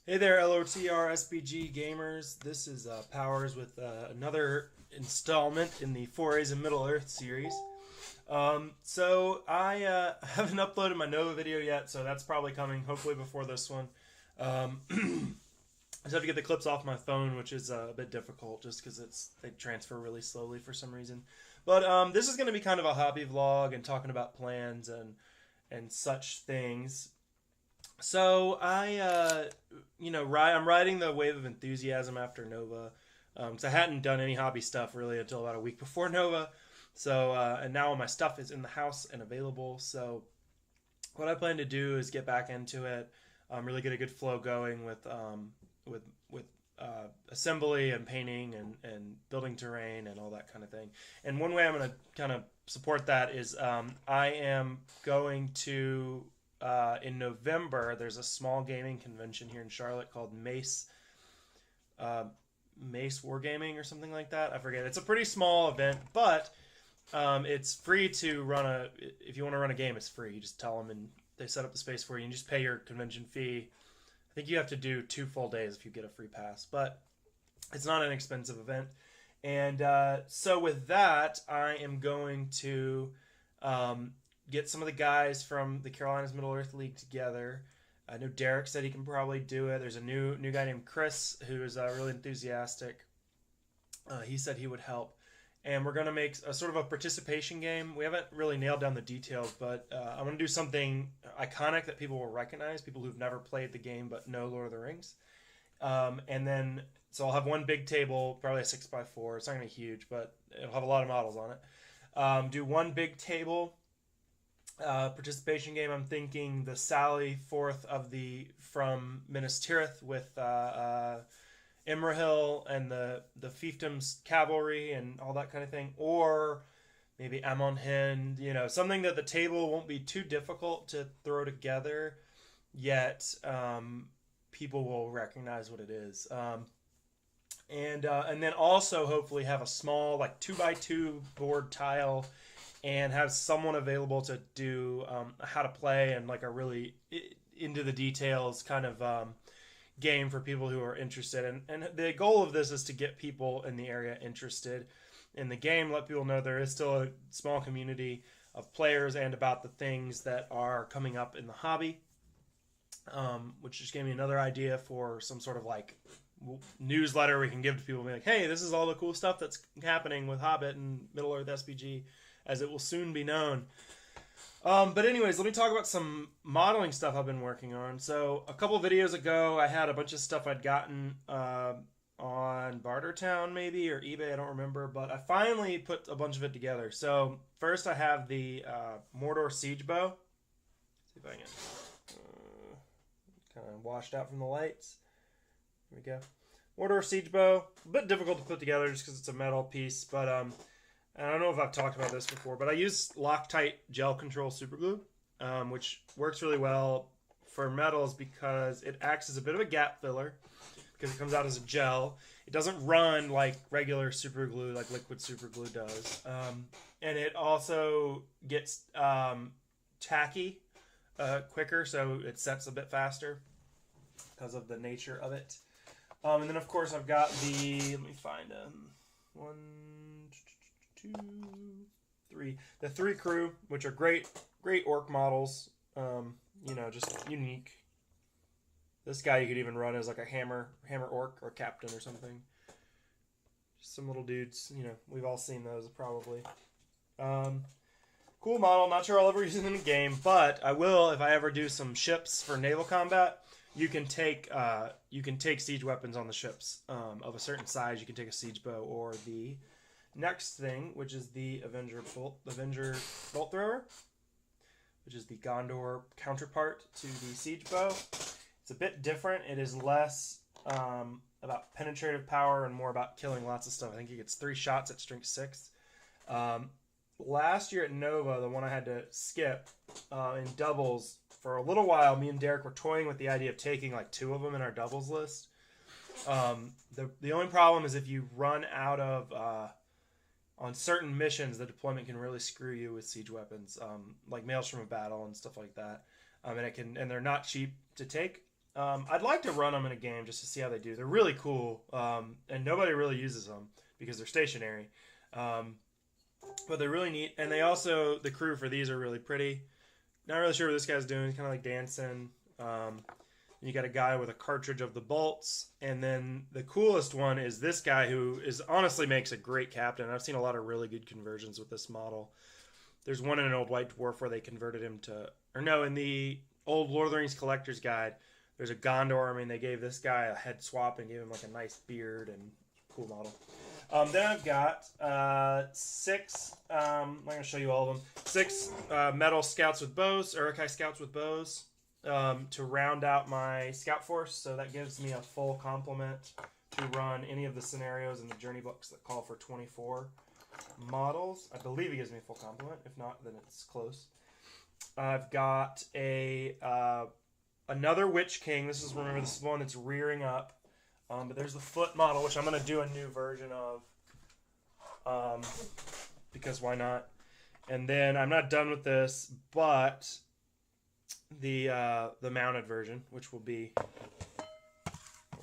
Hey there, LOTR SPG gamers. This is Powers with another installment in the Forays in Middle Earth series. So I haven't uploaded my Nova video yet, so that's probably coming hopefully before this one. I just have to get the clips off my phone, which is a bit difficult just because they transfer really slowly for some reason. But this is going to be kind of a hobby vlog and talking about plans and such things. So I'm riding the wave of enthusiasm after Nova, because I hadn't done any hobby stuff really until about a week before Nova. So and now all my stuff is in the house and available. So what I plan to do is get back into it, really get a good flow going with assembly and painting and building terrain and all that kind of thing. And one way I'm going to kind of support that is I am going to in November. There's a small gaming convention here in Charlotte called uh, Mace Wargaming or something like that. I forget. It's a pretty small event, but it's free to run a. If you want to run a game, it's free. You just tell them, and they set up the space for you. And you just pay your convention fee. I think you have to do 2 full days if you get a free pass, but it's not an expensive event. And so with that, I am going to um, get some of the guys from the Carolinas Middle Earth League together. I know Derek said he can probably do it. There's a new guy named Chris who is really enthusiastic. He said he would help, and we're gonna make a sort of a participation game. We haven't really nailed down the details, but I'm gonna do something iconic that people will recognize, people who've never played the game but know Lord of the Rings. And then so I'll have one big table, probably a 6x4. It's not gonna be huge, but it'll have a lot of models on it. Do one big table participation game. I'm thinking the Sally Forth of the from Minas Tirith with Imrahil and the fiefdoms cavalry and all that kind of thing, or maybe Amon Hind. Something that the table won't be too difficult to throw together, yet people will recognize what it is. And then also hopefully have a small like 2x2 board tile and have someone available to do how to play and like a really into the details kind of game for people who are interested. And the goal of this is to get people in the area interested in the game, let people know there is still a small community of players and about the things that are coming up in the hobby, which just gave me another idea for some sort of like newsletter we can give to people and be like, hey, this is all the cool stuff that's happening with Hobbit and Middle Earth SPG, as it will soon be known. But anyways, let me talk about some modeling stuff I've been working on. So a couple videos ago, I had a bunch of stuff I'd gotten on Bartertown maybe, or eBay, I don't remember. But I finally put a bunch of it together. So first I have the Mordor Siege Bow. See if I can kind of washed out from the lights. Here we go. Mordor Siege Bow. A bit difficult to put together just because it's a metal piece, but I don't know if I've talked about this before, but I use Loctite gel control superglue, which works really well for metals because it acts as a bit of a gap filler because it comes out as a gel. It doesn't run like regular superglue, like liquid superglue does. And it also gets tacky quicker, so it sets a bit faster because of the nature of it. And then, of course, I've got let me find one, two, three. The three crew, which are great orc models. Just unique. This guy you could even run as like a hammer orc or captain or something. Just some little dudes. We've all seen those probably. Cool model. Not sure I'll ever use it in a game, but I will if I ever do some ships for naval combat. You can take siege weapons on the ships of a certain size. You can take a siege bow or the next thing, which is the Avenger bolt thrower, which is the Gondor counterpart to the siege bow. It's a bit different. It is less about penetrative power and more about killing lots of stuff. I think it gets 3 shots at strength 6. Last year at Nova, the one I had to skip in doubles for a little while, me and Derek were toying with the idea of taking like 2 of them in our doubles list. The only problem is if you run out of on certain missions, the deployment can really screw you with siege weapons, like Maelstrom of Battle and stuff like that. And they're not cheap to take. I'd like to run them in a game just to see how they do. They're really cool, and nobody really uses them because they're stationary. But they're really neat, and they also, the crew for these are really pretty. Not really sure what this guy's doing. He's kind of like dancing. You got a guy with a cartridge of the bolts, and then the coolest one is this guy who is honestly makes a great captain. I've seen a lot of really good conversions with this model. There's one in an old White Dwarf where they converted him to, or no, in the old Lord of the Rings Collector's Guide, there's a Gondor army, and they gave this guy a head swap and gave him like a nice beard and cool model. Then I've got 6, I'm not going to show you all of them, 6 metal scouts with bows, Uruk-hai scouts with bows, to round out my scout force. So that gives me a full complement to run any of the scenarios in the journey books that call for 24 models. I believe it gives me a full complement. If not, then it's close. I've got another Witch King. This is the one that's rearing up. But there's the foot model, which I'm going to do a new version of, because why not? And then I'm not done with this, but the mounted version, which will be, well,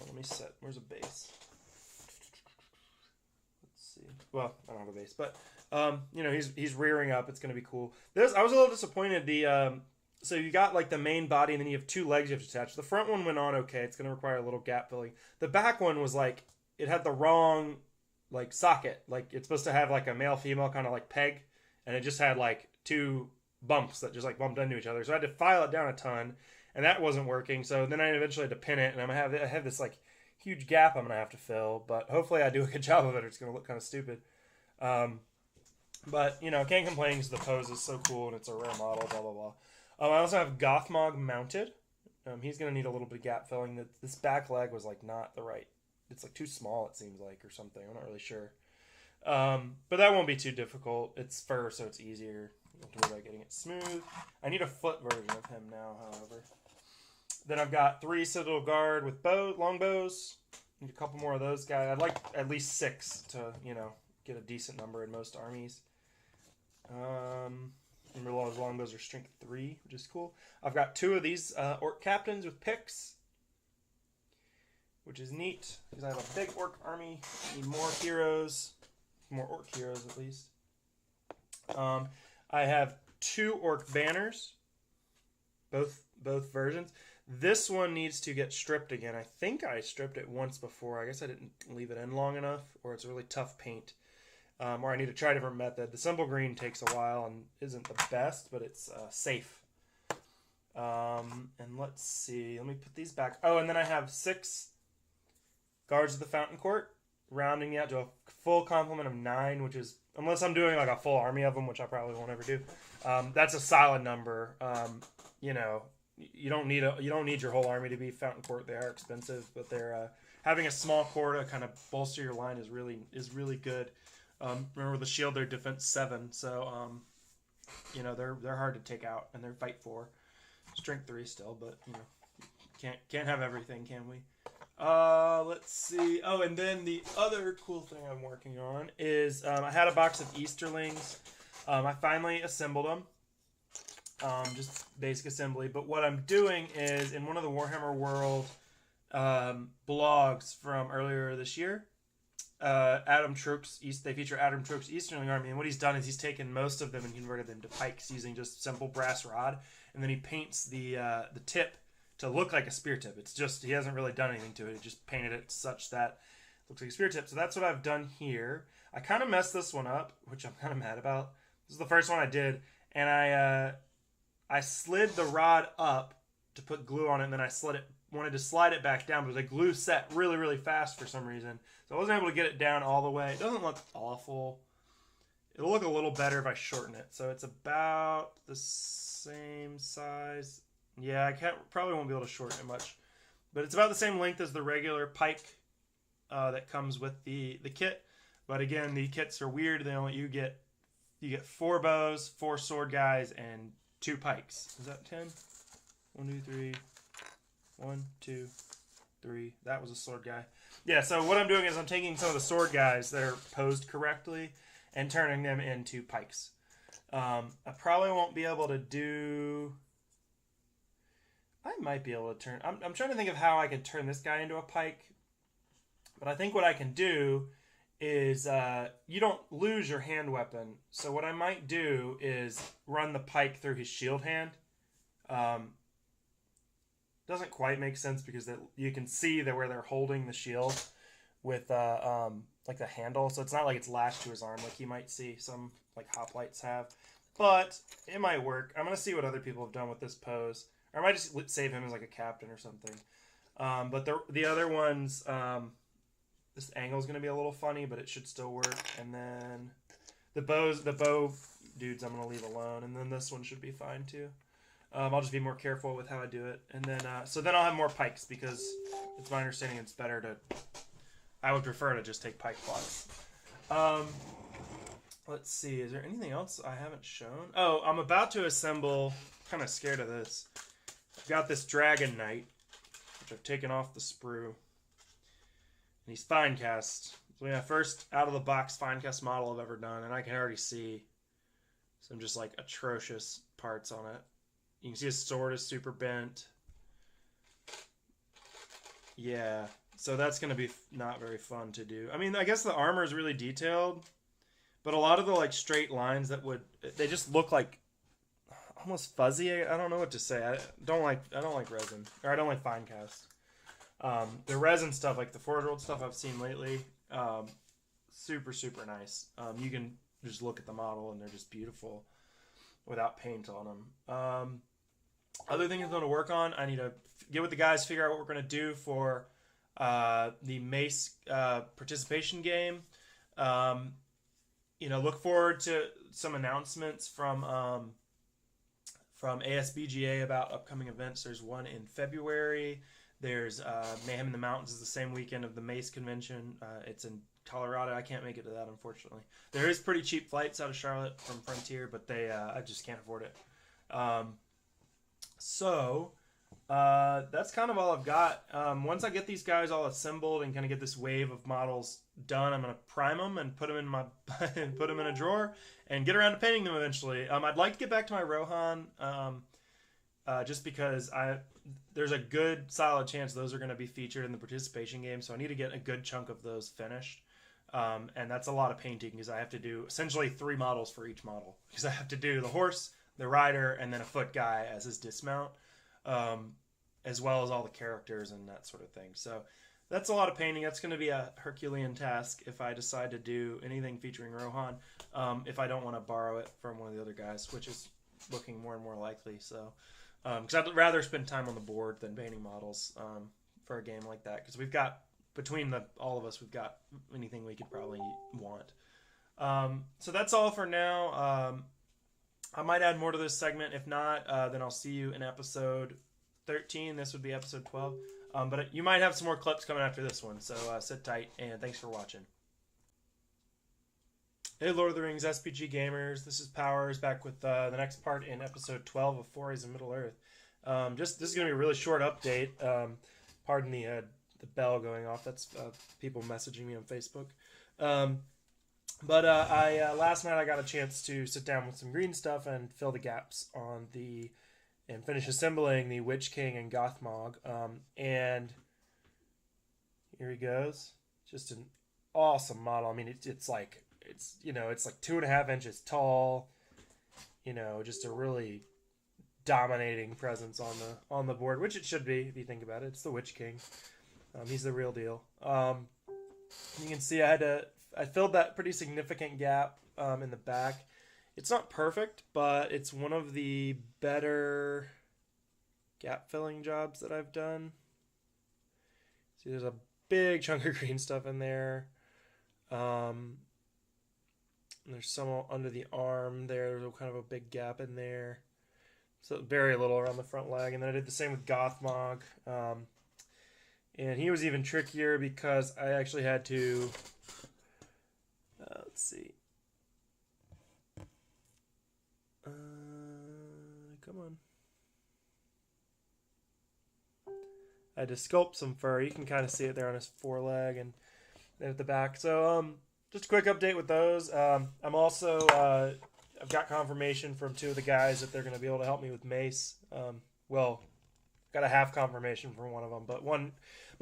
let me set, where's a base? Let's see. Well, I don't have a base, but you know, he's rearing up. It's going to be cool. I was a little disappointed. So you got like the main body, and then you have 2 legs you have to attach. The front one went on okay. It's going to require a little gap filling. The back one was like, it had the wrong like socket. Like it's supposed to have like a male female kind of like peg, and it just had like 2 bumps that just like bumped into each other. So I had to file it down a ton, and that wasn't working. So then I eventually had to pin it, and I have this like huge gap I'm going to have to fill. But hopefully I do a good job of it, or it's going to look kind of stupid. But you know, can't complain because the pose is so cool and it's a rare model. Blah blah blah. I also have Gothmog mounted. He's going to need a little bit of gap filling. This back leg was like not the right. It's like too small, it seems like, or something. I'm not really sure. But that won't be too difficult. It's fur, so it's easier. You don't have to worry about getting it smooth. I need a foot version of him now, however. Then I've got 3 Citadel Guard with long bows. Need a couple more of those guys. I'd like at least 6 to, you know, get a decent number in most armies. Remember, a lot of longbows are strength 3, which is cool. I've got 2 of these orc captains with picks, which is neat because I have a big orc army. I need more heroes, more orc heroes at least. I have 2 orc banners, both versions. This one needs to get stripped again. I think I stripped it once before. I guess I didn't leave it in long enough, or it's a really tough paint. Or I need to try a different method. The simple green takes a while and isn't the best, but it's safe. And let's see. Let me put these back. Oh, and then I have 6 Guards of the Fountain Court, rounding out to a full complement of 9, which is, unless I'm doing like a full army of them, which I probably won't ever do. That's a solid number. You know, you don't need your whole army to be Fountain Court. They are expensive, but they're having a small core to kind of bolster your line is really good. Remember the shield, they're defense 7, so you know they're hard to take out, and they're fight 4, strength 3 still, but you know can't have everything, can we? Let's see. Oh, and then the other cool thing I'm working on is I had a box of Easterlings. I finally assembled them, just basic assembly. But what I'm doing is in one of the Warhammer World blogs from earlier this year. Adam Trook's they feature Adam Trook's Easterling army, and what he's done is he's taken most of them and converted them to pikes using just simple brass rod, and then he paints the tip to look like a spear tip. It's just, he hasn't really done anything to it. He just painted it such that it looks like a spear tip. So that's what I've done here. I kind of messed this one up, which I'm kind of mad about. This is the first one I did, and I slid the rod up to put glue on it, and then I wanted to slide it back down, but the glue set really, really fast for some reason. So I wasn't able to get it down all the way. It doesn't look awful. It'll look a little better if I shorten it. So it's about the same size. Yeah, probably won't be able to shorten it much. But it's about the same length as the regular pike that comes with the kit. But again, the kits are weird. You get 4 bows, 4 sword guys, and 2 pikes. Is that 10? 1, 2, 3. 1, 2, 3. That was a sword guy. Yeah, so what I'm doing is I'm taking some of the sword guys that are posed correctly and turning them into pikes. I probably won't be able to do I might be able to turn... I'm trying to think of how I could turn this guy into a pike. But I think what I can do is... you don't lose your hand weapon. So what I might do is run the pike through his shield hand. Doesn't quite make sense because you can see that where they're holding the shield with like the handle. So it's not like it's lashed to his arm like you might see some like hoplites have. But it might work. I'm going to see what other people have done with this pose. Or I might just save him as like a captain or something. But the other ones, this angle is going to be a little funny, but it should still work. And then the bow dudes I'm going to leave alone. And then this one should be fine too. I'll just be more careful with how I do it. And then, so then I'll have more pikes because it's my understanding it's better to... I would prefer to just take pike plots. Let's see. Is there anything else I haven't shown? Oh, I'm about to assemble... I'm kind of scared of this. I've got this Dragon Knight, which I've taken off the sprue. And he's fine cast. So yeah, first out of the box fine cast model I've ever done, and I can already see some just like atrocious parts on it. You can see his sword is super bent. Yeah, so that's going to be not very fun to do. I mean, I guess the armor is really detailed, but a lot of the like straight lines that they just look like almost fuzzy. I don't know what to say. I don't like resin, or I don't like fine cast. The resin stuff, like the Forge World stuff I've seen lately, super nice. You can just look at the model and they're just beautiful without paint on them. Other things I'm going to work on, I need to get with the guys, figure out what we're going to do for the Mace participation game. Look forward to some announcements from ASBGA about upcoming events. There's one in February. There's Mayhem in the Mountains is the same weekend of the Mace convention. It's in Colorado. I can't make it to that, unfortunately. There is pretty cheap flights out of Charlotte from Frontier, but I just can't afford it. So that's kind of all I've got. Once I get these guys all assembled and kind of get this wave of models done, I'm going to prime them and put them in put them in a drawer and get around to painting them eventually. I'd like to get back to my Rohan, just because there's a good solid chance those are going to be featured in the participation game, so I need to get a good chunk of those finished. And that's a lot of painting because I have to do essentially 3 models for each model, because I have to do the horse, the rider, and then a foot guy as his dismount, as well as all the characters and that sort of thing. So that's a lot of painting. That's going to be a Herculean task if I decide to do anything featuring Rohan, if I don't want to borrow it from one of the other guys, which is looking more and more likely. So, because I'd rather spend time on the board than painting models for a game like that, because we've got, between all of us, we've got anything we could probably want. So that's all for now. I might add more to this segment. If not, then I'll see you in episode 13. This would be episode 12. But you might have some more clips coming after this one. So sit tight, and thanks for watching. Hey, Lord of the Rings SPG gamers. This is Powers back with the next part in episode 12 of Forays in Middle-earth. This is going to be a really short update. Pardon the bell going off. That's people messaging me on Facebook. But last night I got a chance to sit down with some green stuff and fill the gaps on and finish assembling the Witch King and Gothmog. And here he goes. Just an awesome model. I mean, it's like 2.5 inches tall. Just a really dominating presence on the board, which it should be if you think about it. It's the Witch King. He's the real deal. You can see I filled that pretty significant gap in the back. It's not perfect, but it's one of the better gap filling jobs that I've done. See, there's a big chunk of green stuff in there. There's some under the arm there. There's kind of a big gap in there. So very little around the front leg. And then I did the same with Gothmog. And he was even trickier because I actually had to... let's see. Come on. I had to sculpt some fur. You can kind of see it there on his foreleg and at the back. So, just a quick update with those. I'm also, I've got confirmation from 2 of the guys that they're going to be able to help me with Mace. Well, got a half confirmation from one of them, but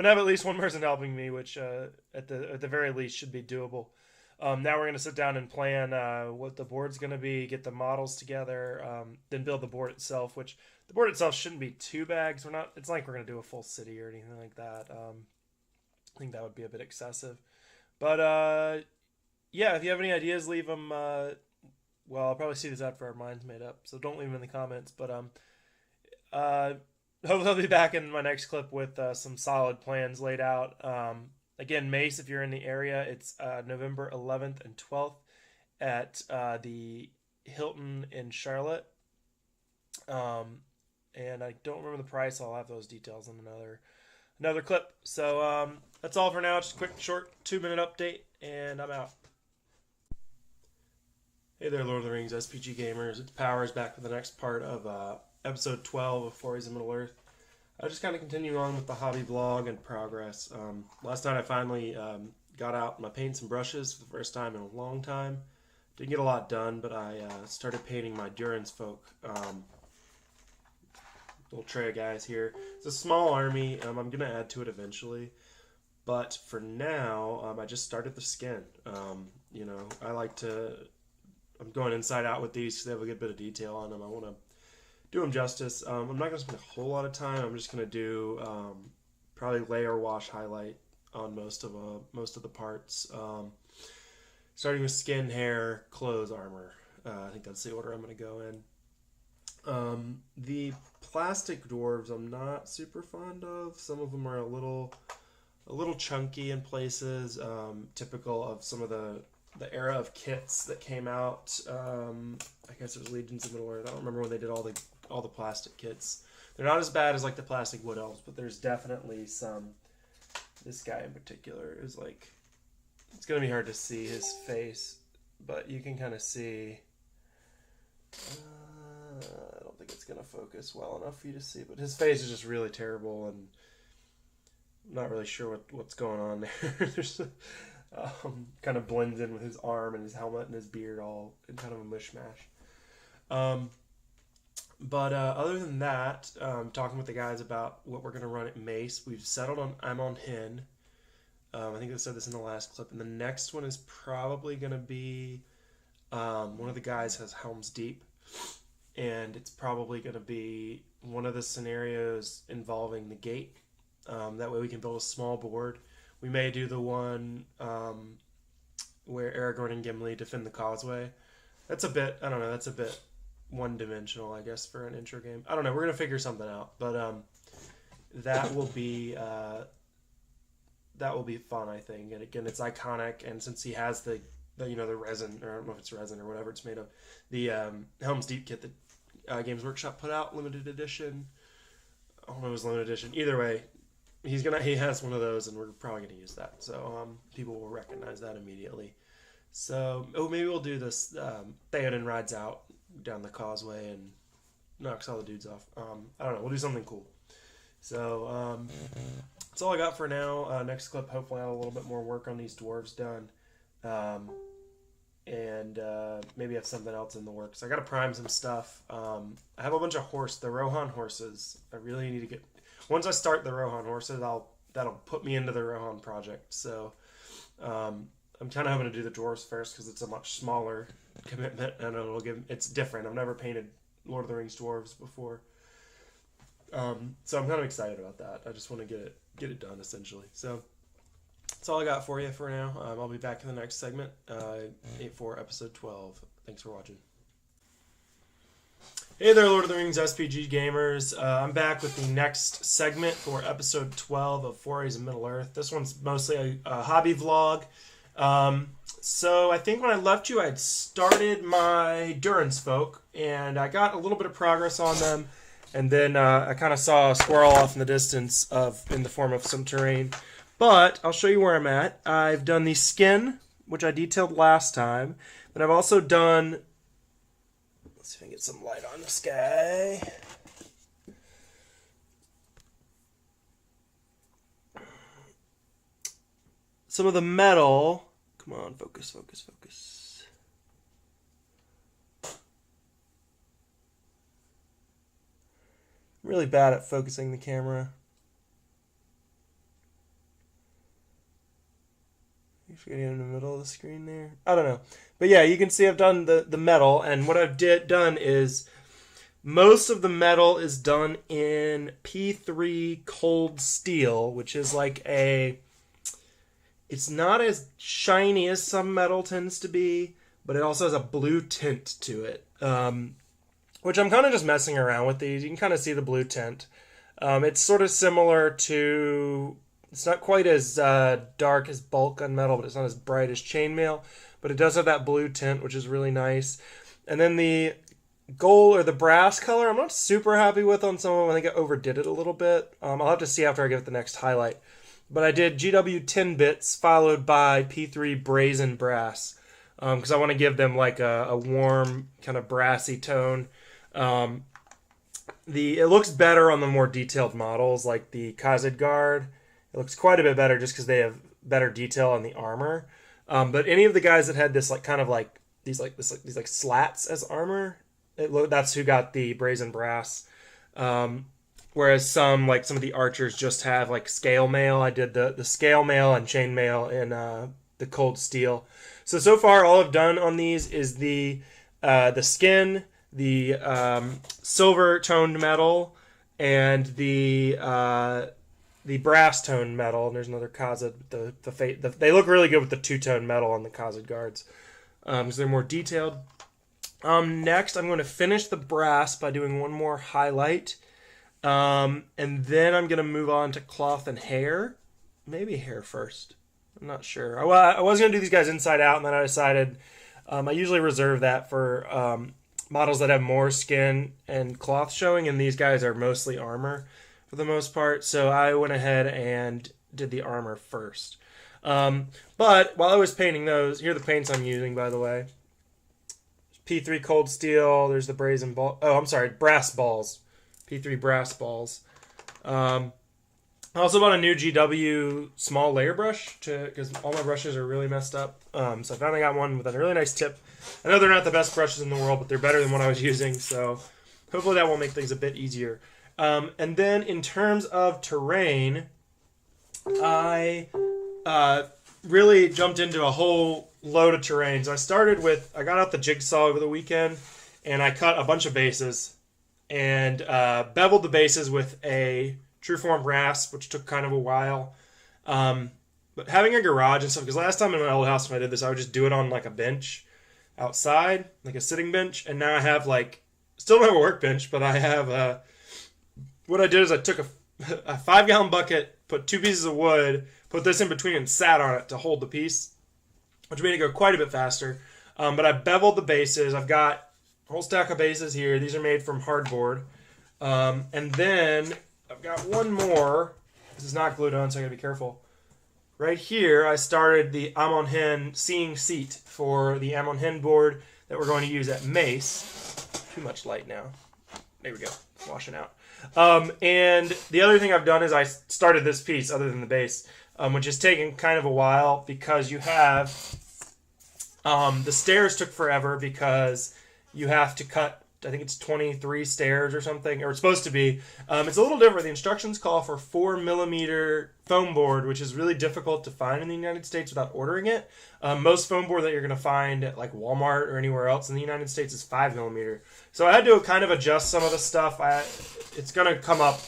I have at least one person helping me, which at the very least should be doable. Now we're gonna sit down and plan what the board's gonna be, get the models together, then build the board itself. Which the board itself shouldn't be too bad because we're not. It's not like we're gonna do a full city or anything like that. I think that would be a bit excessive. But yeah, if you have any ideas, leave them. Well, I'll probably see this after our minds made up, so don't leave them in the comments. But uh, hopefully I'll be back in my next clip with some solid plans laid out. Again, Mace, if you're in the area, it's November 11th and 12th at the Hilton in Charlotte. And I don't remember the price. I'll have those details in another clip. So that's all for now. Just a quick, short 2-minute update, and I'm out. Hey there, Lord of the Rings SPG gamers. It's Powers back for the next part of episode 12 of Forays in Middle-earth. I just kind of continue on with the hobby vlog and progress. Last night I finally got out my paints and brushes for the first time in a long time. Didn't get a lot done, but I started painting my Durance folk. Little tray of guys here. It's a small army. I'm going to add to it eventually. But for now, I just started the skin. You know, I'm going inside out with these because they have a good bit of detail on them. I want to do them justice. I'm not going to spend a whole lot of time. I'm just going to do probably layer, wash, highlight on most of the parts. Starting with skin, hair, clothes, armor. I think that's the order I'm going to go in. The plastic dwarves I'm not super fond of. Some of them are a little chunky in places, typical of some of the era of kits that came out. I guess it was Legions of Middle-earth. I don't remember when they did all the plastic kits. They're not as bad as like the plastic wood elves, but there's definitely some. This guy in particular is like, it's gonna be hard to see his face, but you can kind of see. I don't think it's gonna focus well enough for you to see, but his face is just really terrible, and I'm not really sure what's going on there. There's kind of blends in with his arm and his helmet and his beard all in kind of a mishmash. But other than that, talking with the guys about what we're going to run at Mace, we've settled on I'm on Hin. I think I said this in the last clip. And the next one is probably going to be one of the guys has Helm's Deep. And it's probably going to be one of the scenarios involving the gate. That way we can build a small board. We may do the one where Aragorn and Gimli defend the causeway. That's a bit, I don't know, that's a bit one-dimensional, I guess, for an intro game. I don't know, we're going to figure something out. But that will be fun, I think. And again, it's iconic, and since he has the resin, or I don't know if it's resin or whatever it's made of, the Helm's Deep kit that Games Workshop put out, limited edition. I don't know if it was limited edition. Either way, he has one of those, and we're probably going to use that. So people will recognize that immediately. So maybe we'll do this. Theoden rides out down the causeway and knocks all the dudes off. I don't know. We'll do something cool. So that's all I got for now. Next clip, hopefully I'll have a little bit more work on these dwarves done. And maybe have something else in the works. I got to prime some stuff. I have a bunch of the Rohan horses. I really need to get... Once I start the Rohan horses, that'll put me into the Rohan project. So I'm kind of hoping to do the dwarves first because it's a much smaller commitment and it's different. I've never painted Lord of the Rings dwarves before, so I'm kind of excited about that. I just want to get it done essentially. So that's all I got for you for now. I'll be back in the next segment, 8-4 episode 12. Thanks for watching. Hey there, Lord of the Rings SPG gamers. I'm back with the next segment for episode 12 of Forays in Middle-earth. This one's mostly a hobby vlog. So I think when I left you, I'd started my Durance folk, and I got a little bit of progress on them, and then I kind of saw a squirrel off in the distance in the form of some terrain. But I'll show you where I'm at. I've done the skin, which I detailed last time, but I've also done... Let's see if I can get some light on this guy. Some of the metal. Come on, focus, focus, focus. really bad at focusing the camera. If you're in the middle of the screen there. I don't know. But yeah, you can see I've done the metal, and what I've done is most of the metal is done in P3 cold steel, which is like it's not as shiny as some metal tends to be, but it also has a blue tint to it, which I'm kind of just messing around with these. You can kind of see the blue tint. It's sort of similar to, it's not quite as dark as bulk gunmetal, but it's not as bright as chainmail, but it does have that blue tint, which is really nice. And then the gold or the brass color, I'm not super happy with on some of them. I think I overdid it a little bit. I'll have to see after I give it the next highlight. But I did GW 10 bits followed by P3 brazen brass, because I want to give them like a warm kind of brassy tone. It looks better on the more detailed models like the Khazad. It looks quite a bit better just because they have better detail on the armor. But any of the guys that had this these slats as armor, that's who got the brazen brass. Whereas some of the archers just have like scale mail. I did the scale mail and chain mail in the cold steel. So far all I've done on these is the skin, the silver toned metal, and the brass toned metal. And there's another Khazad. They look really good with the two-tone metal on the Khazad guards, because they're more detailed. Next, I'm going to finish the brass by doing one more highlight. And then I'm going to move on to cloth and hair. Maybe hair first. I'm not sure. I was going to do these guys inside out, and then I decided I usually reserve that for models that have more skin and cloth showing, and these guys are mostly armor for the most part. So I went ahead and did the armor first. But while I was painting those, here are the paints I'm using, by the way. P3 cold steel. There's the brazen ball. Oh, I'm sorry, brass balls. P3 brass balls. I also bought a new GW small layer brush because all my brushes are really messed up. So I finally got one with a really nice tip. I know they're not the best brushes in the world, but they're better than what I was using. So hopefully that will make things a bit easier. And then in terms of terrain, I really jumped into a whole load of terrain. So I got out the jigsaw over the weekend, and I cut a bunch of bases and beveled the bases with a Trueform rasp, which took kind of a while. But having a garage and stuff, because last time in my old house when I did this, I would just do it on like a bench outside, like a sitting bench, and now I have still don't have a workbench, but I have what I did is I took a 5-gallon bucket, put 2 pieces of wood, put this in between, and sat on it to hold the piece, which made it go quite a bit faster. But I beveled the bases. I've got a whole stack of bases here. These are made from hardboard. And then I've got one more. This is not glued on, so I gotta be careful. Right here, I started the Amon Hen seeing seat for the Amon Hen board that we're going to use at Mace. Too much light now. There we go. Washing out. And the other thing I've done is I started this piece other than the base, which has taken kind of a while because you have the stairs took forever because you have to cut, I think it's 23 stairs or something, or it's supposed to be. It's a little different. The instructions call for 4mm foam board, which is really difficult to find in the United States without ordering it. Most foam board that you're going to find at like Walmart or anywhere else in the United States is 5mm. So I had to kind of adjust some of the stuff. It's going to come up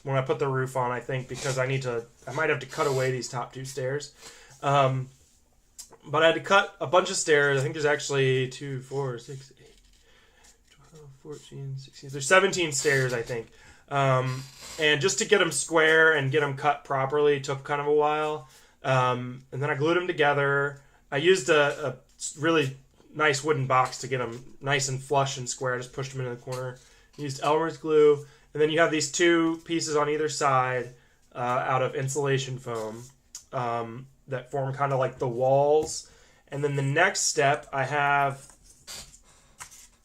when I put the roof on, I think, because I might have to cut away these top 2 stairs. But I had to cut a bunch of stairs. I think there's actually 2, 4, 6, 8, 12, 14, 16. There's 17 stairs, I think. And just to get them square and get them cut properly took kind of a while. And then I glued them together. I used a really nice wooden box to get them nice and flush and square. I just pushed them into the corner. Used Elmer's glue. And then you have these 2 pieces on either side out of insulation foam that form kind of like the walls. And then the next step I have...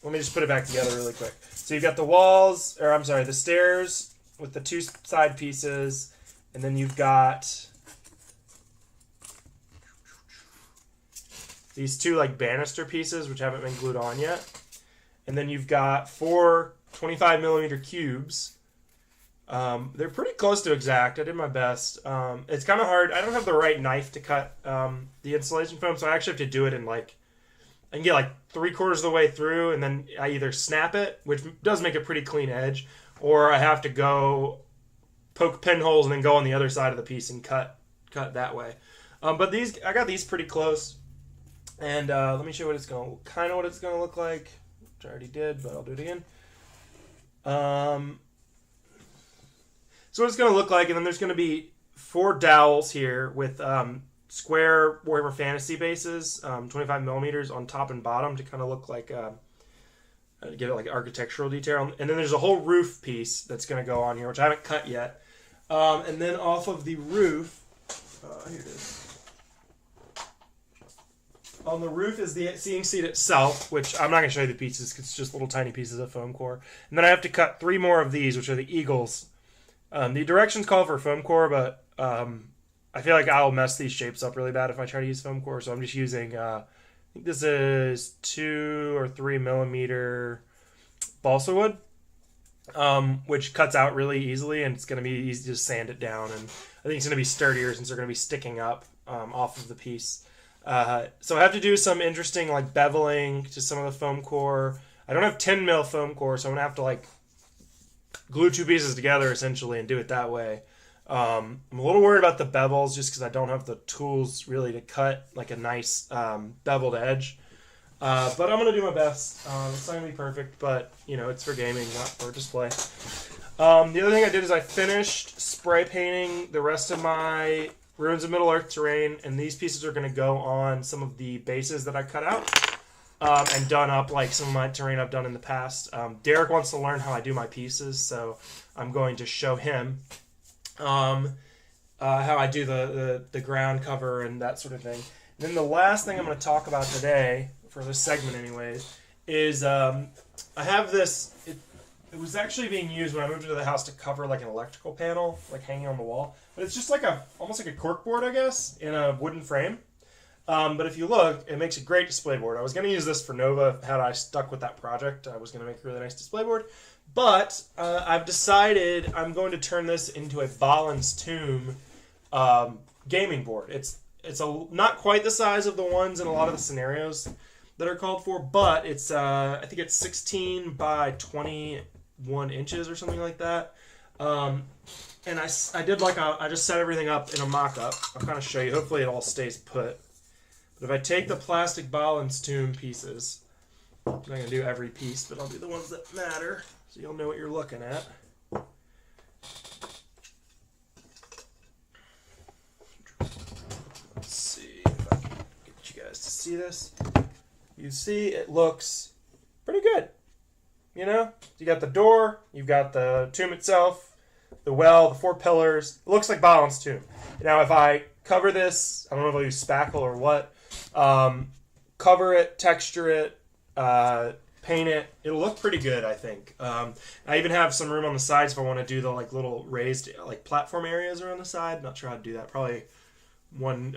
Let me just put it back together really quick. So you've got the walls, or I'm sorry, the stairs with the 2 side pieces. And then you've got these 2 like banister pieces, which haven't been glued on yet. And then you've got 4 25mm cubes They're pretty close to exact. I did my best. It's kind of hard. I don't have the right knife to cut the insulation foam, so I actually have to do it in like, I can get like 3/4 of the way through, and then I either snap it, which does make a pretty clean edge, or I have to go poke pinholes and then go on the other side of the piece and cut that way. But these, I got these pretty close, and let me show you what it's gonna look like. Which I already did, but I'll do it again. So what it's going to look like, and then there's going to be 4 dowels here with square Warhammer Fantasy bases, 25 millimeters on top and bottom to kind of look like, give it like architectural detail. And then there's a whole roof piece that's going to go on here, which I haven't cut yet. And then off of the roof, here it is. On the roof is the seeing seat itself, which I'm not going to show you the pieces because it's just little tiny pieces of foam core. And then I have to cut 3 more of these, which are the eagles. The directions call for foam core, but I feel like I'll mess these shapes up really bad if I try to use foam core. So I'm just using, I think this is 2 or 3 millimeter balsa wood, which cuts out really easily, and it's going to be easy to sand it down. And I think it's going to be sturdier since they're going to be sticking up off of the piece. So I have to do some interesting like beveling to some of the foam core. I don't have 10 mil foam core, so I'm going to have to like glue 2 pieces together essentially and do it that way. I'm a little worried about the bevels just because I don't have the tools really to cut like a nice beveled edge. But I'm going to do my best. It's not going to be perfect, but you know, it's for gaming, not for display. The other thing I did is I finished spray painting the rest of my Ruins of Middle-earth terrain, and these pieces are going to go on some of the bases that I cut out and done up like some of my terrain I've done in the past. Derek wants to learn how I do my pieces, so I'm going to show him how I do the ground cover and that sort of thing. And then the last thing I'm going to talk about today, for this segment anyways, is I have this... It was actually being used when I moved into the house to cover like an electrical panel, like hanging on the wall. But it's just like almost like a corkboard, I guess, in a wooden frame. But if you look, it makes a great display board. I was going to use this for Nova had I stuck with that project. I was going to make a really nice display board. But I've decided I'm going to turn this into a Balin's Tomb gaming board. It's not quite the size of the ones in a lot of the scenarios that are called for, but it's I think it's 16 by 21 inches or something like that. And I did like I just set everything up in a mock-up. I'll kind of show you. Hopefully it all stays put. But if I take the plastic Balin's Tomb pieces, I'm not going to do every piece, but I'll do the ones that matter, so you'll know what you're looking at. Let's see if I can get you guys to see this. You see it looks pretty good. You know? You got the door, you've got the tomb itself, the well, the 4 pillars. It looks like Balin's Tomb. Now if I cover this, I don't know if I'll use spackle or what, cover it, texture it, paint it, it'll look pretty good, I think. I even have some room on the sides if I want to do the like little raised like platform areas around the side. Not sure how to do that. Probably 1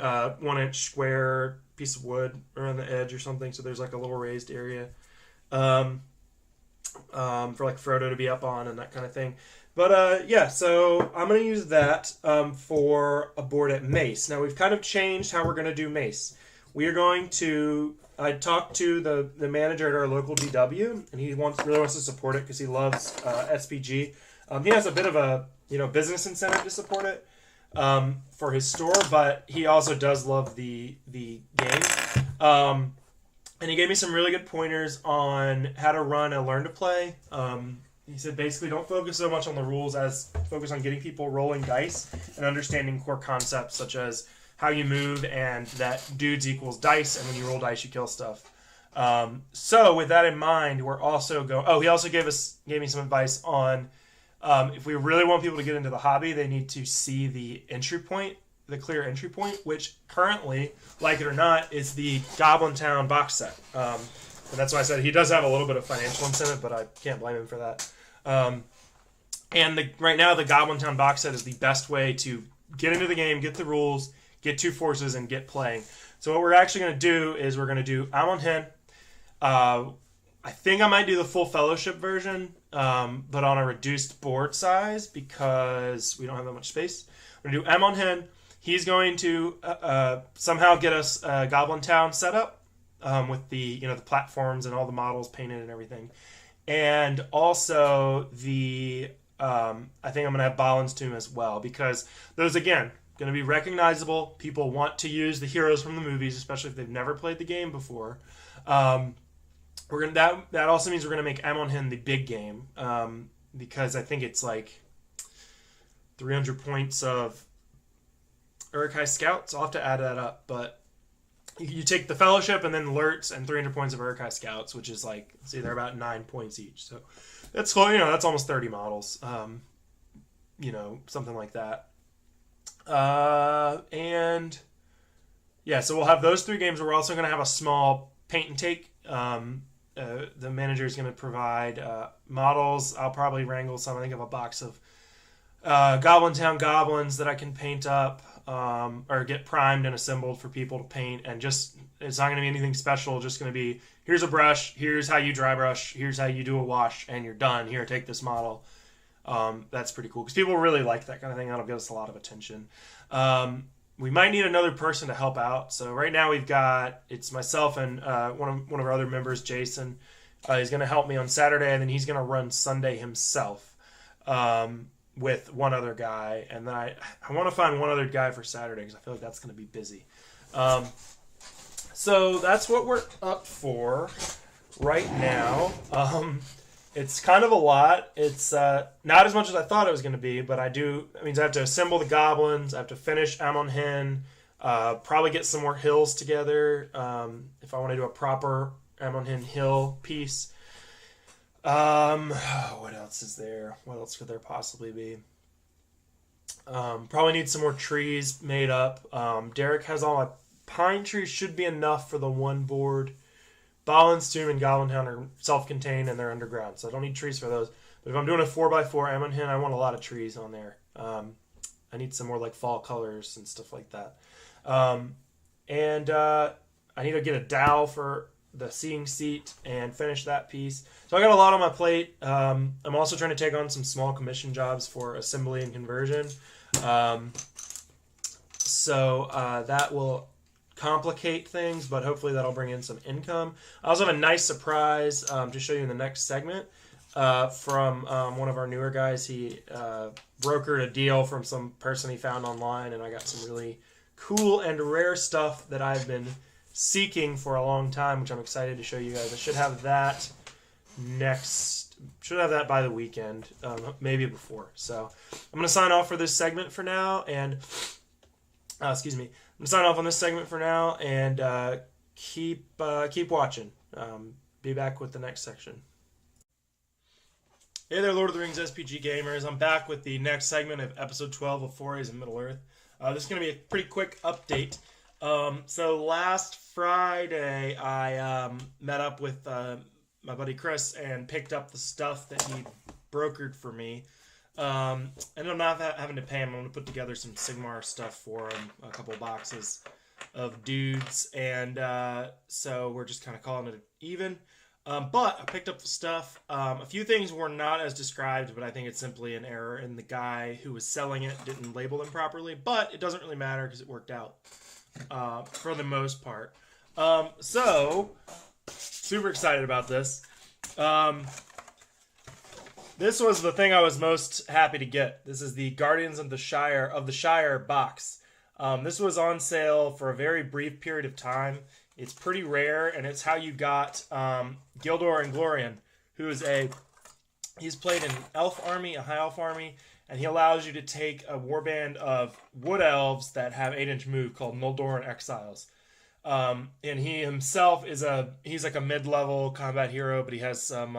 inch square piece of wood around the edge or something, so there's like a little raised area for like Frodo to be up on and that kind of thing. But yeah, so I'm going to use that for a board at Mace. Now we've kind of changed how we're going to do Mace. We are going to... I talked to the manager at our local DW, and he really wants to support it because he loves SPG. He has a bit of a business incentive to support it for his store, but he also does love the game. And he gave me some really good pointers on how to run a learn to play. He said basically don't focus so much on the rules as focus on getting people rolling dice and understanding core concepts such as how you move and that dudes equals dice, and when you roll dice you kill stuff. So with that in mind, we're also going... Oh, he also gave me some advice on if we really want people to get into the hobby, they need to see the entry point, the clear entry point, which currently, like it or not, is the Goblin Town box set. And that's why I said he does have a little bit of financial incentive, but I can't blame him for that. And right now, the Goblin Town box set is the best way to get into the game, get the rules, get 2 forces, and get playing. So what we're actually going to do is we're going to do Amon Hen, I think I might do the full Fellowship version, but on a reduced board size because we don't have that much space. We're going to do M on Hen. He's going to somehow get us Goblin Town set up with the the platforms and all the models painted and everything. And also I think I'm going to have Balin's Tomb as well because those, again, going to be recognizable. People want to use the heroes from the movies, especially if they've never played the game before. That also means we're gonna make Amon Hen the big game because I think it's like 300 points of Uruk-hai Scouts. I'll have to add that up, but you take the Fellowship and then Lurts and 300 points of Uruk-hai Scouts, which is like, see, they're about 9 points each. So that's that's almost 30 models, something like that. And yeah, so we'll have those 3 games. We're also going to have a small paint and take. The manager is going to provide models. I'll probably wrangle some. I think I have a box of Goblin Town goblins that I can paint up or get primed and assembled for people to paint. And just, it's not going to be anything special. Just going to be, here's a brush. Here's how you dry brush. Here's how you do a wash. And you're done. Here, take this model. That's pretty cool because people really like that kind of thing. That'll get us a lot of attention. We might need another person to help out. So right now it's myself and one of our other members, Jason. He's going to help me on Saturday, and then he's going to run Sunday himself with one other guy. And then I want to find one other guy for Saturday because I feel like that's going to be busy. So that's what we're up for right now. It's kind of a lot. It's not as much as I thought it was going to be, but it means I have to assemble the goblins. I have to finish Amon Hen, probably get some more hills together if I want to do a proper Amon Hen hill piece. What else is there? What else could there possibly be? Probably need some more trees made up. Derek has all my pine trees. Should be enough for the one board. Balin's Tomb and Goblin Town are self-contained and they're underground, so I don't need trees for those. But if I'm doing a 4x4 Amon Hen, I want a lot of trees on there. I need some more like fall colors and stuff like that. And I need to get a dowel for the seeing seat and finish that piece. So I got a lot on my plate. I'm also trying to take on some small commission jobs for assembly and conversion. So that will complicate things, but hopefully that'll bring in some income. I also have a nice surprise to show you in the next segment from one of our newer guys. He brokered a deal from some person he found online, and I got some really cool and rare stuff that I've been seeking for a long time, which I'm excited to show you guys. I should have that by the weekend, maybe before. So I'm going to sign off for this segment for now, and I'm going to sign off on this segment for now, and keep watching. Be back with the next section. Hey there, Lord of the Rings SPG gamers. I'm back with the next segment of episode 12 of Forays in Middle-earth. This is going to be a pretty quick update. So last Friday, I met up with my buddy Chris and picked up the stuff that he brokered for me. And I'm not having to pay him. I'm going to put together some Sigmar stuff for him, a couple boxes of dudes, and so we're just kind of calling it even. But I picked up the stuff. A few things were not as described, but I think it's simply an error, and the guy who was selling it didn't label them properly, but it doesn't really matter because it worked out for the most part. So, super excited about this. This was the thing I was most happy to get. This is the Guardians of the Shire box. This was on sale for a very brief period of time. It's pretty rare, and it's how you got Gildor and Glorian, he's played an elf army, a high elf army, and he allows you to take a warband of wood elves that have 8-inch move called Noldoran Exiles. And he himself he's like a mid-level combat hero, but he has some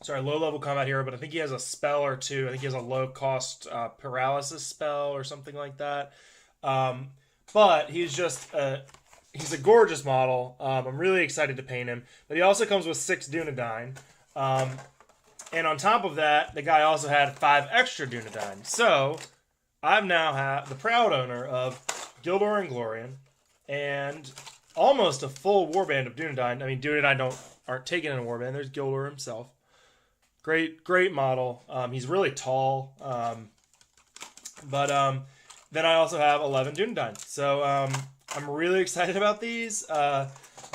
low-level combat hero, but I think he has a spell or two. I think he has a low-cost paralysis spell or something like that. But he's a gorgeous model. I'm really excited to paint him. But he also comes with 6 Dunedain. And on top of that, the guy also had 5 extra Dunedain. So, I'm now the proud owner of Gildor and Glorian, and almost a full warband of Dunedain. I mean, Dunedain aren't taken in a warband. There's Gildor himself. Great model. He's really tall. But then I also have 11 Dunedain. So I'm really excited about these.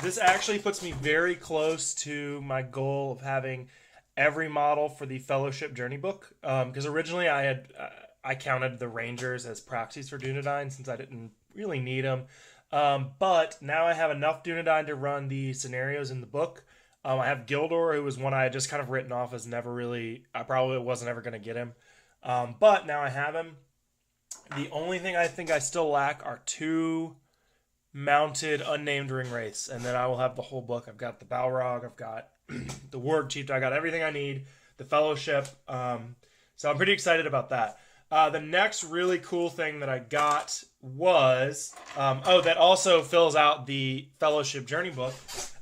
This actually puts me very close to my goal of having every model for the Fellowship Journey book. Because originally I counted the Rangers as proxies for Dunedain since I didn't really need them. But now I have enough Dunedain to run the scenarios in the book. I have Gildor, who was one I had just kind of written off as never really... I probably wasn't ever going to get him. But now I have him. The only thing I think I still lack are 2 mounted unnamed ring wraiths, and then I will have the whole book. I've got the Balrog, I've got the Warg Chief, I got everything I need, the Fellowship. So I'm pretty excited about that. The next really cool thing that I got was... that also fills out the Fellowship Journey book.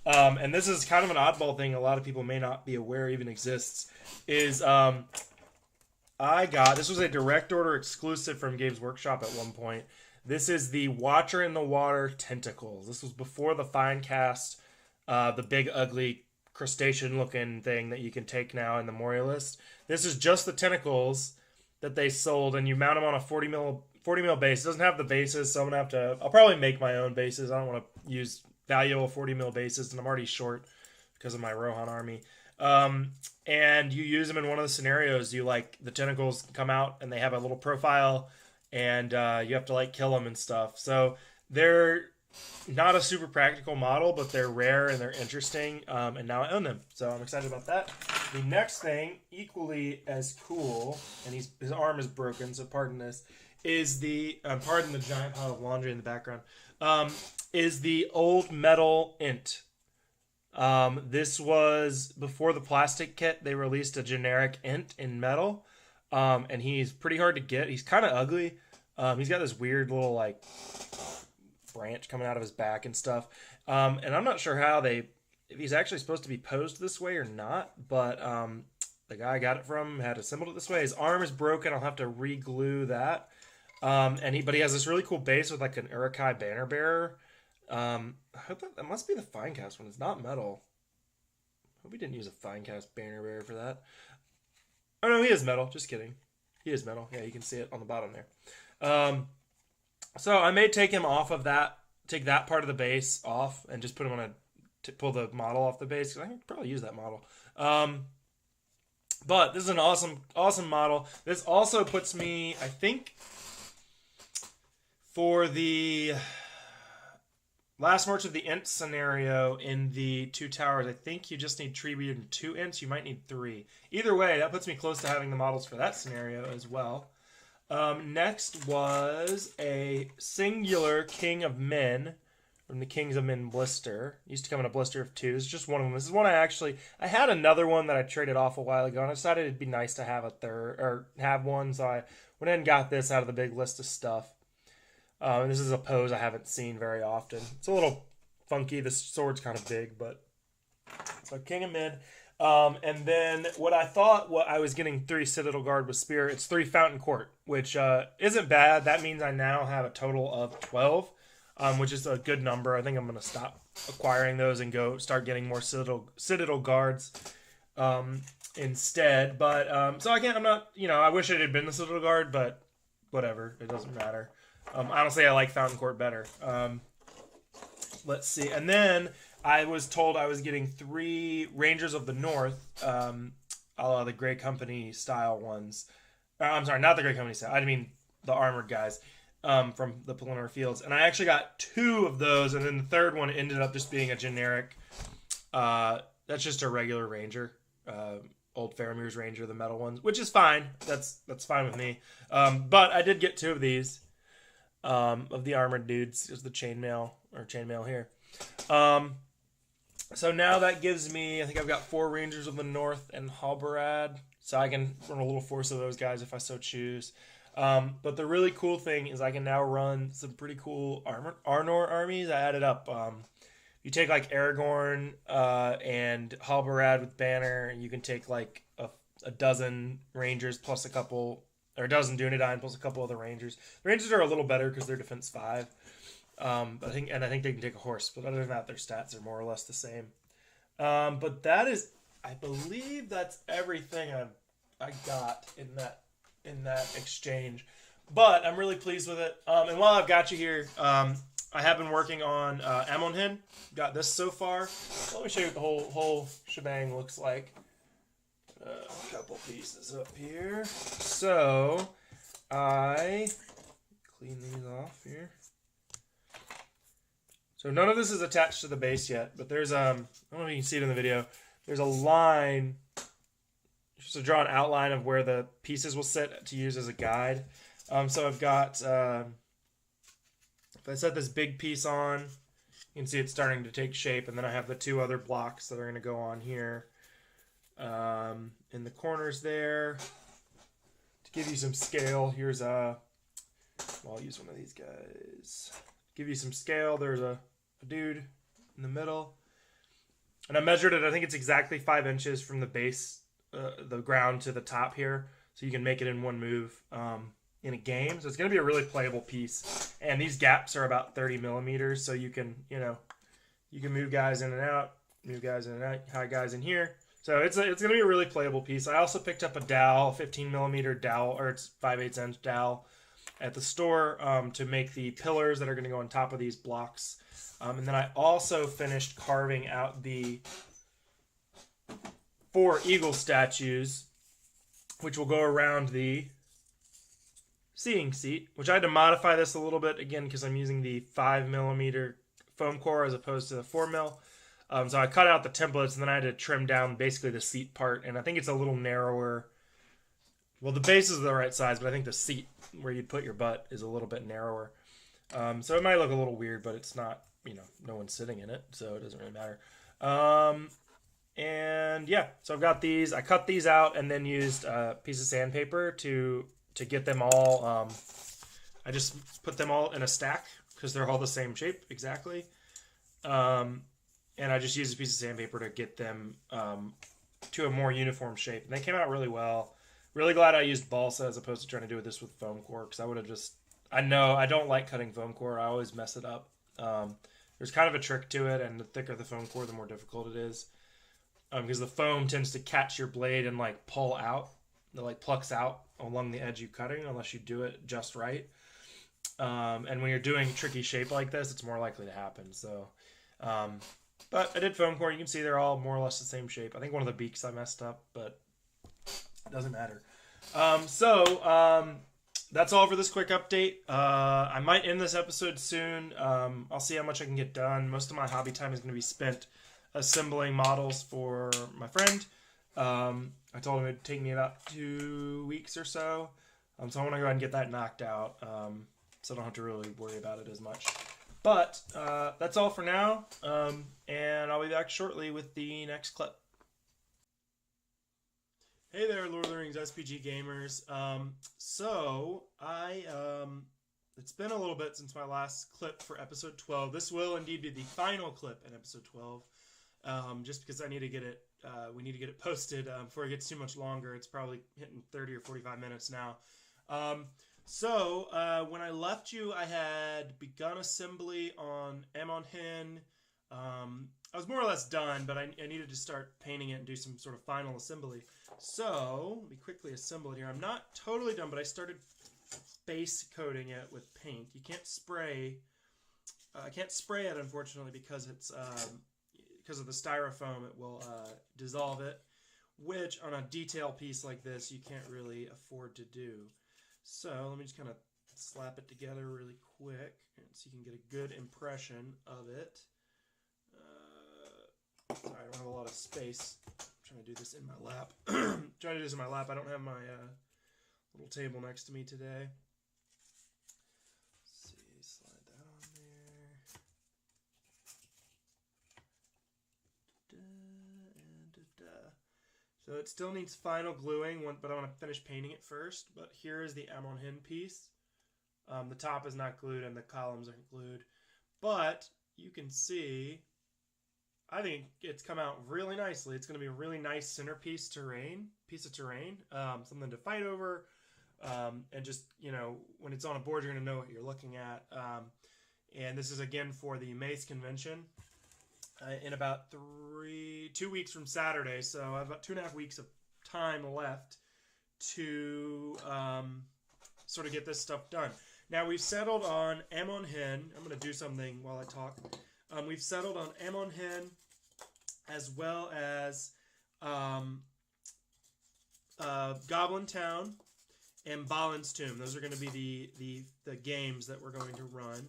And this is kind of an oddball thing a lot of people may not be aware even exists, is this was a direct order exclusive from Games Workshop at one point. This is the Watcher in the Water Tentacles. This was before the Finecast, the big ugly crustacean looking thing that you can take now in the Memorialist. This is just the tentacles that they sold, and you mount them on a 40 mil base. It doesn't have the bases, so I'll probably make my own bases. I don't want to use valuable 40 mil bases, and I'm already short because of my Rohan army. And you use them in one of the scenarios. The tentacles come out and they have a little profile, and you have to kill them and stuff. So they're not a super practical model, but they're rare and they're interesting. And now I own them, so I'm excited about that. The next thing, equally as cool, and his arm is broken, so pardon this, is pardon the giant pile of laundry in the background, is the old metal int. This was before the plastic kit. They released a generic int in metal, and he's pretty hard to get. He's kind of ugly. He's got this weird little branch coming out of his back and stuff. And I'm not sure if he's actually supposed to be posed this way or not, but the guy I got it from had assembled it this way. His arm is broken. I'll have to re-glue that. But he has this really cool base with an Uruk-hai banner bearer. I hope that must be the Finecast one. It's not metal. Hope he didn't use a Finecast banner bearer for that. Oh no, he is metal. Just kidding. He is metal. Yeah, you can see it on the bottom there. So I may take him off of that, take that part of the base off, and just put him on to pull the model off the base, because I can probably use that model. But this is an awesome model. This also puts me, I think, for the last March of the Int scenario in the 2 towers, I think you just need Treebeard and 2 Ints. You might need 3. Either way, that puts me close to having the models for that scenario as well. Next was a singular King of Men from the Kings of Men blister. It used to come in a blister of 2. It's just one of them. This is one I had another one that I traded off a while ago, and I decided it'd be nice to have a third, or have one, so I went ahead and got this out of the big list of stuff. And this is a pose I haven't seen very often. It's a little funky. The sword's kind of big, but so King of Men. And then what I was getting 3 Citadel Guard with Spear. It's 3 Fountain Court, which isn't bad. That means I now have a total of 12, which is a good number. I think I'm going to stop acquiring those and go start getting more Citadel Guards instead. But so I'm not, I wish it had been the Citadel Guard, but whatever. It doesn't matter. Honestly, I like Fountain Court better. Let's see. And then I was told I was getting 3 Rangers of the North, the Grey Company style ones. I'm sorry, not the Grey Company style. I mean the armored guys from the Pelennor Fields. And I actually got 2 of those, and then the third one ended up just being a generic. That's just a regular Ranger, old Faramir's Ranger, the metal ones, which is fine. That's fine with me. But I did get 2 of these. Of the armored dudes is the chainmail here. So now that gives me, I think I've got 4 Rangers of the North and Halbarad, so I can run a little force of those guys if I so choose. But the really cool thing is I can now run some pretty cool Arnor armies. I added up. You take Aragorn and Halbarad with Banner, and you can take a dozen Rangers plus a couple, or a dozen Dunedain plus a couple other Rangers. The Rangers are a little better because they're defense 5. But I think they can take a horse. But other than that, their stats are more or less the same. But that is, I believe that's everything I got in that exchange. But I'm really pleased with it. And while I've got you here, I have been working on Amonhen. Got this so far. Let me show you what the whole shebang looks like. A couple pieces up here. So I clean these off here. So none of this is attached to the base yet, but there's I don't know if you can see it in the video. There's a line, just to draw an outline of where the pieces will sit to use as a guide. So I've got, if I set this big piece on, you can see it's starting to take shape, and then I have the two other blocks that are going to go on here in the corners there. To give you some scale, here's well, I'll use one of these guys. Give you some scale, there's a dude in the middle. And I measured it, I think it's exactly 5 inches from the base, the ground to the top here. So you can make it in one move in a game. So it's going to be a really playable piece. And these gaps are about 30 millimeters. So you can, you can move guys in and out, hide guys in here. So it's going to be a really playable piece. I also picked up a dowel, 15 millimeter dowel, or it's 5/8 inch dowel at the store to make the pillars that are going to go on top of these blocks. And then I also finished carving out the 4 eagle statues, which will go around the seeing seat, which I had to modify this a little bit, again, because I'm using the 5 millimeter foam core as opposed to the 4 mil. So I cut out the templates, and then I had to trim down basically the seat part, and I think it's a little narrower. Well, the base is the right size, but I think the seat where you'd put your butt is a little bit narrower. So it might look a little weird, but it's not, no one's sitting in it, so it doesn't really matter. And yeah, so I've got these. I cut these out and then used a piece of sandpaper to get them all. I just put them all in a stack because they're all the same shape exactly. And I just used a piece of sandpaper to get them to a more uniform shape. And they came out really well. Really glad I used balsa as opposed to trying to do this with foam core, because I would have just... I know I don't like cutting foam core. I always mess it up. There's kind of a trick to it, and the thicker the foam core, the more difficult it is. Because the foam tends to catch your blade and pull out. It plucks out along the edge you're cutting unless you do it just right. And when you're doing a tricky shape like this, it's more likely to happen. So, but I did foam core. You can see they're all more or less the same shape. I think one of the beaks I messed up, but it doesn't matter. That's all for this quick update. I might end this episode soon. I'll see how much I can get done. Most of my hobby time is going to be spent assembling models for my friend. I told him it'd take me about 2 weeks or so. So I want to go ahead and get that knocked out, so I don't have to really worry about it as much. But that's all for now, and I'll be back shortly with the next clip. Hey there, Lord of the Rings SPG gamers. It's been a little bit since my last clip for episode 12. This will indeed be the final clip in episode 12, just because I need to get it. We need to get it posted before it gets too much longer. It's probably hitting 30 or 45 minutes now. When I left you, I had begun assembly on Amonhen. I was more or less done, but I needed to start painting it and do some sort of final assembly. So, let me quickly assemble it here. I'm not totally done, but I started base coating it with paint. You can't spray. I can't spray it, unfortunately, because it's because of the styrofoam. It will dissolve it, which on a detail piece like this, you can't really afford to do. So, let me just kind of slap it together really quick so you can get a good impression of it. Sorry, I don't have a lot of space. I'm trying to do this in my lap. Trying to do this in my lap. I don't have my little table next to me today. Let's see, slide that on there. So it still needs final gluing, but I want to finish painting it first. But here is the Amonhen piece. The top is not glued and the columns aren't glued. But you can see... I think it's come out really nicely. It's going to be a really nice centerpiece piece of terrain, something to fight over, and just, when it's on a board, you're going to know what you're looking at. And this is, again, for the Mace Convention. in about 2 weeks from Saturday. So I have about 2.5 weeks of time left to sort of get this stuff done. Now we've settled on Ammon Hen. I'm going to do something while I talk. We've settled on Ammon Hen as well as Goblin Town and Balin's Tomb. Those are going to be the games that we're going to run.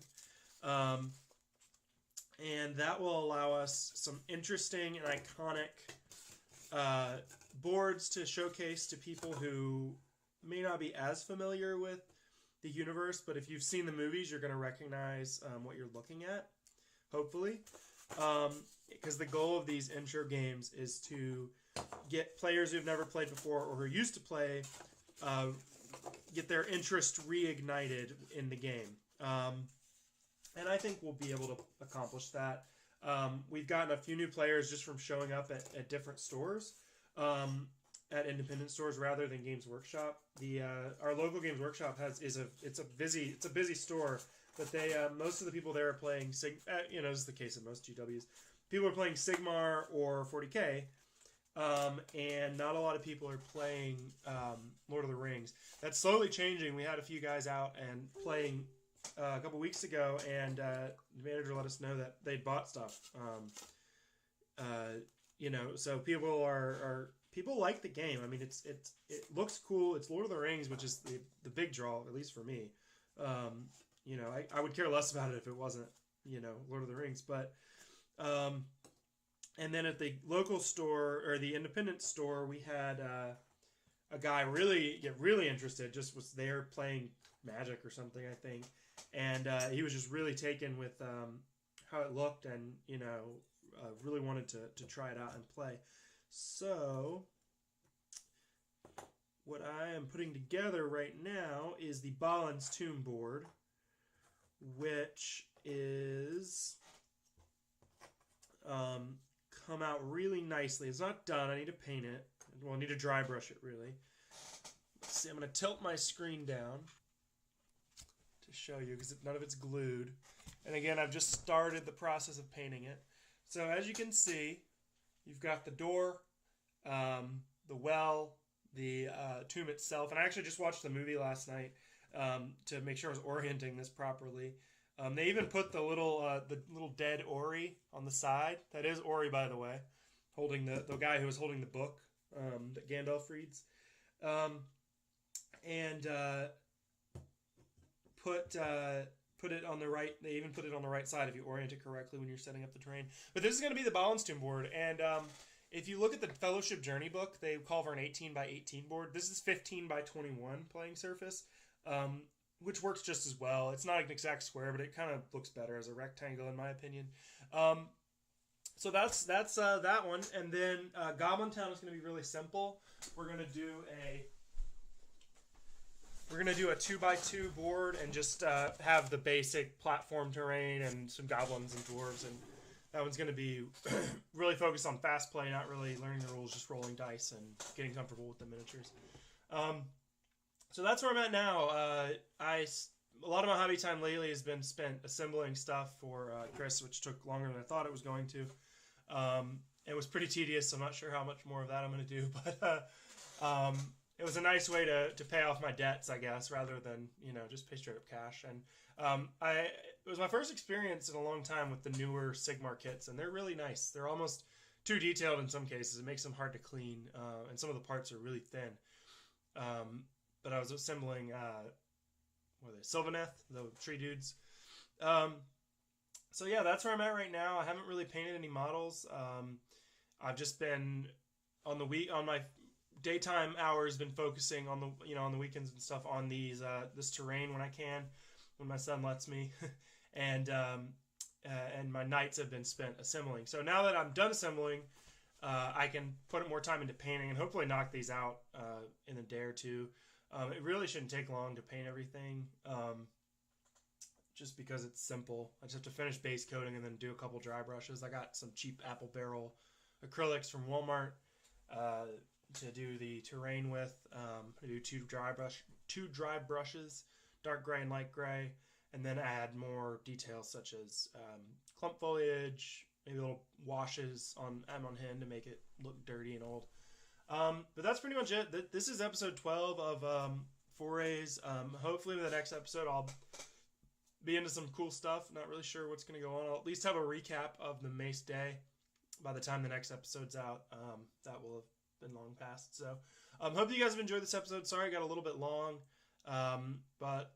And that will allow us some interesting and iconic boards to showcase to people who may not be as familiar with the universe, but if you've seen the movies, you're going to recognize what you're looking at, hopefully. Because the goal of these intro games is to get players who've never played before or who are used to play, get their interest reignited in the game. And I think we'll be able to accomplish that. We've gotten a few new players just from showing up at different stores, at independent stores rather than Games Workshop. Our local Games Workshop it's a busy store, but most of the people there are playing this is the case of most GWs. People are playing Sigmar or 40K, and not a lot of people are playing Lord of the Rings. That's slowly changing. We had a few guys out and playing a couple weeks ago, and the manager let us know that they'd bought stuff. So people like the game. I mean, it looks cool. It's Lord of the Rings, which is the big draw, at least for me. I would care less about it if it wasn't, Lord of the Rings. But and then at the local store or the independent store, we had a guy get really interested. Just was there playing Magic or something, I think, and he was just really taken with how it looked, and really wanted to try it out and play. So what I am putting together right now is the Balin's Tomb board, which is come out really nicely. It's not done. I need to paint it. Well, I need to dry brush it, really. Let's see. I'm going to tilt my screen down to show you because none of it's glued. And again, I've just started the process of painting it. So as you can see, you've got the door, the well, the tomb itself. And I actually just watched the movie last night to make sure I was orienting this properly. They even put the little dead Ori on the side. That is Ori, by the way, holding the guy who was holding the book that Gandalf reads. Put it on the right. They even put it on the right side if you orient it correctly when you're setting up the terrain. But this is going to be the Balin's Tomb board, and if you look at the Fellowship Journey book, they call for an 18 by 18 board. This is 15 by 21 playing surface, which works just as well. It's not an exact square, but it kind of looks better as a rectangle in my opinion. So that's that one, and then Goblin Town is going to be really simple. We're going to do a 2x2 board and just have the basic platform terrain and some goblins and dwarves, and that one's going to be really focused on fast play, not really learning the rules, just rolling dice and getting comfortable with the miniatures. So that's where I'm at now. A lot of my hobby time lately has been spent assembling stuff for Chris, which took longer than I thought it was going to. It was pretty tedious, so I'm not sure how much more of that I'm going to do, but it was a nice way to pay off my debts, I guess, rather than just pay straight up cash. And it was my first experience in a long time with the newer Sigmar kits, and they're really nice. They're almost too detailed in some cases. It makes them hard to clean, and some of the parts are really thin. But I was assembling Sylvaneth, the tree dudes. So yeah, that's where I'm at right now. I haven't really painted any models. I've just been on my daytime hours been focusing on the weekends and stuff on this terrain when I can, when my son lets me, and my nights have been spent assembling. So now that I'm done assembling, I can put more time into painting and hopefully knock these out in a day or two. It really shouldn't take long to paint everything, just because it's simple. I just have to finish base coating and then do a couple dry brushes. I got some cheap apple barrel acrylics from Walmart to do the terrain with. I do two dry brushes, dark gray and light gray, and then add more details such as clump foliage, maybe little washes on him to make it look dirty and old. But that's pretty much it. This is episode 12 of Forays. Hopefully with the next episode I'll be into some cool stuff. Not really sure what's going to go on. I'll at least have a recap of the Mace Day by the time the next episode's out. That will have been long past. So hope you guys have enjoyed this episode. Sorry I got a little bit long. But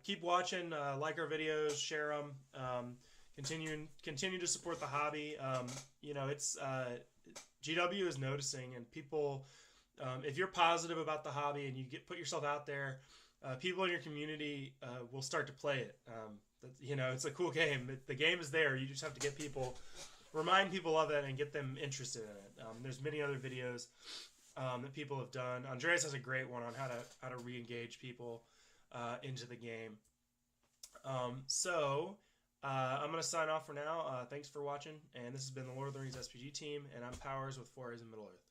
keep watching, like our videos, share them, continue to support the hobby. It's GW is noticing, and people, if you're positive about the hobby and you put yourself out there, people in your community will start to play it. It's a cool game. The game is there. You just have to get remind people of it and get them interested in it. There's many other videos that people have done. Andreas has a great one on how to re-engage people into the game. I'm going to sign off for now. Thanks for watching, and this has been the Lord of the Rings SPG team, and I'm Powers with Forays in Middle Earth.